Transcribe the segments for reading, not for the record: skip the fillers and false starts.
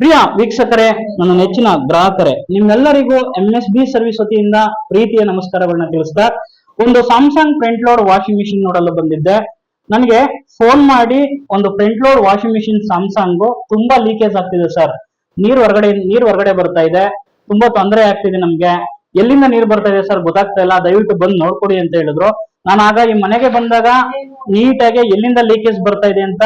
ಪ್ರಿಯ ವೀಕ್ಷಕರೇ, ನನ್ನ ನೆಚ್ಚಿನ ಗ್ರಾಹಕರೇ, ನಿಮ್ಮೆಲ್ಲರಿಗೂ MSB ಸರ್ವಿಸ್ ವತಿಯಿಂದ ಪ್ರೀತಿಯ ನಮಸ್ಕಾರಗಳನ್ನ ತಿಳಿಸ್ತಾ ಒಂದು Samsung front load washing machine ನೋಡಲು ಬಂದಿದ್ದೆ. ನನಗೆ ಫೋನ್ ಮಾಡಿ ಒಂದು front load washing machine Samsung ತುಂಬಾ ಲೀಕೇಜ್ ಆಗ್ತಿದೆ ಸರ್, ನೀರ್ ಹೊರಗಡೆ ಬರ್ತಾ ಇದೆ, ತುಂಬಾ ತೊಂದರೆ ಆಗ್ತಿದೆ ನಮ್ಗೆ, ಎಲ್ಲಿಂದ ನೀರ್ ಬರ್ತಾ ಇದೆ ಸರ್ ಗೊತ್ತಾಗ್ತಾ ಇಲ್ಲ, ದಯವಿಟ್ಟು ಬಂದು ನೋಡ್ಕೊಡಿ ಅಂತ ಹೇಳಿದ್ರು. ನಾನು ಆಗ ಈ ಮನೆಗೆ ಬಂದಾಗ ನೀಟಾಗಿ ಎಲ್ಲಿಂದ ಲೀಕೇಜ್ ಬರ್ತಾ ಇದೆ ಅಂತ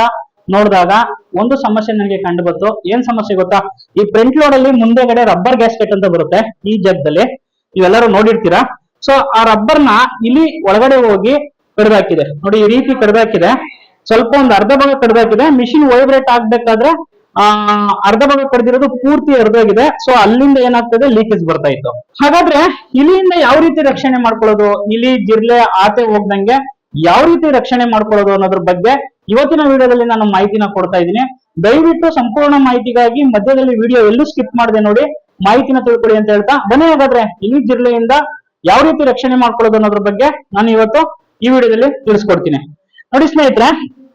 ನೋಡಿದಾಗ ಒಂದು ಸಮಸ್ಯೆ ನನಗೆ ಕಂಡು ಬಂತು. ಏನ್ ಸಮಸ್ಯೆ ಗೊತ್ತಾ, ಈ ಫ್ರಂಟ್ ಲೋಡ್ ಅಲ್ಲಿ ಮುಂದೆಗಡೆ ರಬ್ಬರ್ ಗ್ಯಾಸ್ಕೆಟ್ ಅಂತ ಬರುತ್ತೆ ಈ ಜಾಗದಲ್ಲಿ, ನೀವೆಲ್ಲರೂ ನೋಡಿರ್ತೀರಾ. ಸೊ ಆ ರಬ್ಬರ್ ನ ಇಲ್ಲಿ ಒಳಗಡೆ ಹೋಗಿ ಕಡ್ದಾಕಿದೆ ನೋಡಿ, ಈ ರೀತಿ ಕಡ್ದಾಕಿದೆ, ಸ್ವಲ್ಪ ಒಂದು ಅರ್ಧ ಭಾಗ ಕಡ್ದಾಕಿದೆ. ಮಿಷಿನ್ ವೈಬ್ರೇಟ್ ಆಗ್ಬೇಕಾದ್ರೆ ಅರ್ಧ ಭಾಗ ಕಡ್ದಿರೋದು ಪೂರ್ತಿ ಹರಿದೋಗಿದೆ. ಸೊ ಅಲ್ಲಿಂದ ಏನಾಗ್ತದೆ, ಲೀಕೇಜ್ ಬರ್ತಾ ಇತ್ತು. ಹಾಗಾದ್ರೆ ಇಲಿಯಿಂದ ಯಾವ ರೀತಿ ರಕ್ಷಣೆ ಮಾಡ್ಕೊಳ್ಳೋದು, ಇಲಿ ಜಿರ್ಲೆ ಆತೆ ಹೋಗ್ದಂಗೆ ಯಾವ ರೀತಿ ರಕ್ಷಣೆ ಮಾಡ್ಕೊಳ್ಳೋದು ಅನ್ನೋದ್ರ ಬಗ್ಗೆ ಇವತ್ತಿನ ವಿಡಿಯೋದಲ್ಲಿ ನಾನು ಮಾಹಿತಿನ ಕೊಡ್ತಾ ಇದ್ದೀನಿ. ದಯವಿಟ್ಟು ಸಂಪೂರ್ಣ ಮಾಹಿತಿಗಾಗಿ ಮಧ್ಯದಲ್ಲಿ ವಿಡಿಯೋ ಎಲ್ಲೂ ಸ್ಕಿಪ್ ಮಾಡದೆ ನೋಡಿ, ಮಾಹಿತಿನ ತಿಳ್ಕೊಳ್ಳಿ ಅಂತ ಹೇಳ್ತಾ ಬನ್ನಿ. ಹಾಗಾದ್ರೆ ಇಲಿ ಜಿರ್ಲೆಯಿಂದ ಯಾವ ರೀತಿ ರಕ್ಷಣೆ ಮಾಡ್ಕೊಳ್ಳೋದು ಅನ್ನೋದ್ರ ಬಗ್ಗೆ ನಾನು ಇವತ್ತು ಈ ವಿಡಿಯೋದಲ್ಲಿ ತಿಳಿಸ್ಕೊಡ್ತೀನಿ. ನೋಡಿ ಸ್ನೇಹಿತರೆ,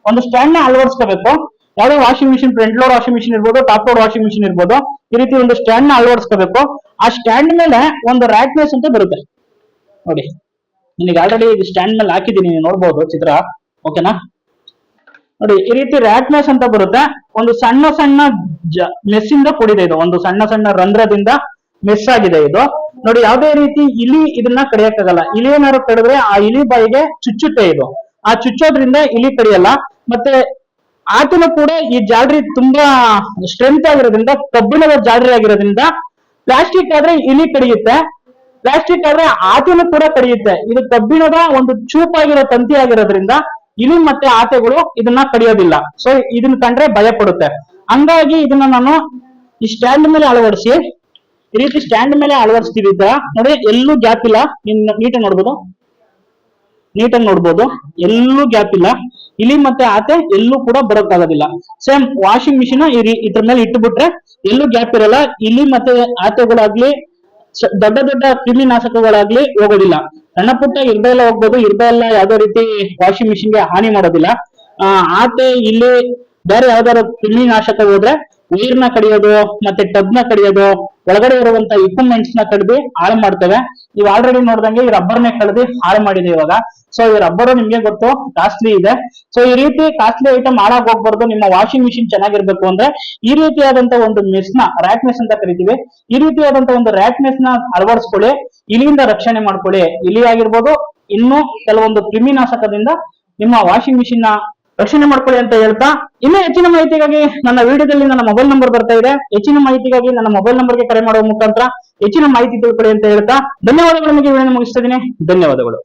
ಒಂದು ಸ್ಟ್ಯಾಂಡ್ ನ ಅಳವಡಿಸ್ಕೋಬೇಕು. ಯಾವುದೇ washing machine, front load washing machine ಇರ್ಬೋದು, ಟಾಪ್ ಲೋಡ್ ವಾಷಿಂಗ್ ಮಿಷಿನ್ ಇರ್ಬೋದು, ಈ ರೀತಿ ಒಂದು ಸ್ಟ್ಯಾಂಡ್ ನ ಅಳವಡಿಸ್ಕೋಬೇಕು. ಆ ಸ್ಟ್ಯಾಂಡ್ ಮೇಲೆ ಒಂದು ರ್ಯಾಟ್ನೆಸ್ ಅಂತ ಬರುತ್ತೆ ನೋಡಿ, ನಿನಗೆ ಆಲ್ರೆಡಿ ಸ್ಟ್ಯಾಂಡ್ ಮೇಲೆ ಹಾಕಿದ್ದೀನಿ, ನೀವು ನೋಡ್ಬೋದು ಚಿತ್ರ, ಓಕೆನಾ. ನೋಡಿ ಈ ರೀತಿ ರ್ಯಾಟ್ನೆಸ್ ಅಂತ ಬರುತ್ತೆ. ಒಂದು ಸಣ್ಣ ಸಣ್ಣ ಮೆಸ್ ಇಂದ ಕೂಡಿದೆ ಇದು, ಒಂದು ಸಣ್ಣ ಸಣ್ಣ ರಂಧ್ರದಿಂದ ಮೆಸ್ ಆಗಿದೆ ಇದು. ನೋಡಿ ಯಾವುದೇ ರೀತಿ ಇಲಿ ಇದನ್ನ ಕಡಿಯಕ್ಕಾಗಲ್ಲ. ಇಲಿ ಏನಾದ್ರು ಕಡಿದ್ರೆ ಆ ಇಲಿ ಬಾಯಿಗೆ ಚುಚ್ಚುತ್ತೆ ಇದು, ಆ ಚುಚ್ಚೋದ್ರಿಂದ ಇಲಿ ಕಡಿಯಲ್ಲ. ಮತ್ತೆ ಆತನು ಕೂಡ ಈ ಜಾಲರಿ ತುಂಬಾ ಸ್ಟ್ರೆಂತ್ ಆಗಿರೋದ್ರಿಂದ, ಕಬ್ಬಿಣದ ಜಾಲರಿ ಆಗಿರೋದ್ರಿಂದ, ಪ್ಲಾಸ್ಟಿಕ್ ಆದ್ರೆ ಇಲಿ ಕಡಿಯುತ್ತೆ, ಪ್ಲಾಸ್ಟಿಕ್ ಆದ್ರೆ ಆತನು ಕೂಡ ಕಡಿಯುತ್ತೆ. ಇದು ಕಬ್ಬಿಣದ ಒಂದು ಚೂಪಾಗಿರೋ ತಂತಿ ಆಗಿರೋದ್ರಿಂದ ಇಲಿ ಮತ್ತೆ ಆತೆಗಳು ಇದನ್ನ ಕಡಿಯೋದಿಲ್ಲ. ಸೊ ಇದನ್ನ ಕಂಡ್ರೆ ಭಯ ಪಡುತ್ತೆ. ಹಂಗಾಗಿ ಇದನ್ನ ನಾನು ಈ ಸ್ಟ್ಯಾಂಡ್ ಮೇಲೆ ಅಳವಡಿಸಿ, ಈ ರೀತಿ ಸ್ಟ್ಯಾಂಡ್ ಮೇಲೆ ಅಳವಡಿಸ್ತೀವಿ. ನೋಡಿ ಎಲ್ಲೂ ಗ್ಯಾಪ್ ಇಲ್ಲ, ನೀಟಾಗಿ ನೋಡ್ಬೋದು, ಎಲ್ಲೂ ಗ್ಯಾಪ್ ಇಲ್ಲ. ಇಲಿ ಮತ್ತೆ ಆತೆ ಎಲ್ಲೂ ಕೂಡ ಬರೋಕ್ಕಾಗೋದಿಲ್ಲ. ಸೇಮ್ ವಾಷಿಂಗ್ ಮಿಷಿನ್ ಇದ್ರ ಮೇಲೆ ಇಟ್ಟುಬಿಟ್ರೆ ಎಲ್ಲೂ ಗ್ಯಾಪ್ ಇರಲ್ಲ. ಇಲಿ ಮತ್ತೆ ಆತೆಗಳಾಗ್ಲಿ, ದೊಡ್ಡ ದೊಡ್ಡ ಕ್ರಿಮಿ ನಾಶಕಗಳಾಗ್ಲಿ ಹೋಗೋದಿಲ್ಲ. ಸಣ್ಣ ಪುಟ್ಟ ಇರ್ಬೆಲ್ಲ ಹೋಗ್ಬೋದು, ಇರ್ಬೆಲ್ಲ ಯಾವ್ದೋ ರೀತಿ ವಾಷಿಂಗ್ ಮಿಷಿನ್ಗೆ ಹಾನಿ ಮಾಡೋದಿಲ್ಲ. ಆತೆ ಇಲ್ಲಿ ಬೇರೆ ಯಾವ್ದಾದ್ರು ಕ್ರಿಮಿ ನಾಶಕ ಹೋದ್ರೆ ನೀರ್ನ ಕಡಿಯೋದು ಮತ್ತೆ ಟಬ್ ನ ಕಡಿಯೋದು, ಒಳಗಡೆ ಇರುವಂತ ಇಕ್ವಿಪ್ಮೆಂಟ್ಸ್ ನ ಕಡಿದು ಹಾಳು ಮಾಡ್ತೇವೆ. ನೀವು ಆಲ್ರೆಡಿ ನೋಡ್ದಂಗೆ ಈ ರಬ್ಬರ್ ನೇ ಕಡಿದು ಹಾಳು ಮಾಡಿದೆ ಇವಾಗ. ಸೊ ಈ ರಬ್ಬರ್ ನಿಮ್ಗೆ ಗೊತ್ತು, ಕಾಸ್ಟ್ಲಿ ಇದೆ. ಸೊ ಈ ರೀತಿ ಕಾಸ್ಟ್ಲಿ ಐಟಮ್ ಹಾಳಾಗ್ ಹೋಗ್ಬಾರ್ದು. ನಿಮ್ಮ ವಾಷಿಂಗ್ ಮಿಷಿನ್ ಚೆನ್ನಾಗಿರ್ಬೇಕು ಅಂದ್ರೆ ಈ ರೀತಿಯಾದಂತ ಒಂದು ಮೆಸ್ ನ, ರ್ಯಾಟ್ನೆಸ್ ಅಂತ ಕರಿತೀವಿ, ಈ ರೀತಿಯಾದಂತ ಒಂದು ರ್ಯಾಟ್ನೆಸ್ ನ ಅಳವಡಿಸ್ಕೊಳ್ಳಿ. ಇಲಿಯಿಂದ ರಕ್ಷಣೆ ಮಾಡ್ಕೊಳ್ಳಿ. ಇಲಿ ಆಗಿರ್ಬೋದು, ಇನ್ನು ಕೆಲವೊಂದು ಕ್ರಿಮಿನಾಶಕದಿಂದ ನಿಮ್ಮ ವಾಷಿಂಗ್ ಮಿಷಿನ್ ನ ರಕ್ಷಣೆ ಮಾಡ್ಕೊಳ್ಳಿ ಅಂತ ಹೇಳ್ತಾ, ಇನ್ನೂ ಹೆಚ್ಚಿನ ಮಾಹಿತಿಗಾಗಿ ನನ್ನ ವಿಡಿಯೋದಲ್ಲಿ ನನ್ನ ಮೊಬೈಲ್ ನಂಬರ್ ಬರ್ತಾ ಇದೆ. ಹೆಚ್ಚಿನ ಮಾಹಿತಿಗಾಗಿ ನನ್ನ ಮೊಬೈಲ್ ನಂಬರ್ಗೆ ಕರೆ ಮಾಡುವ ಮುಖಾಂತರ ಹೆಚ್ಚಿನ ಮಾಹಿತಿ ತಿಳ್ಕೊಳ್ಳಿ ಅಂತ ಹೇಳ್ತಾ ಧನ್ಯವಾದಗಳು. ನಿಮಗೆ ವಿಡಿಯೋ ಮುಗಿಸ್ತಾ ಇದ್ದೀನಿ. ಧನ್ಯವಾದಗಳು.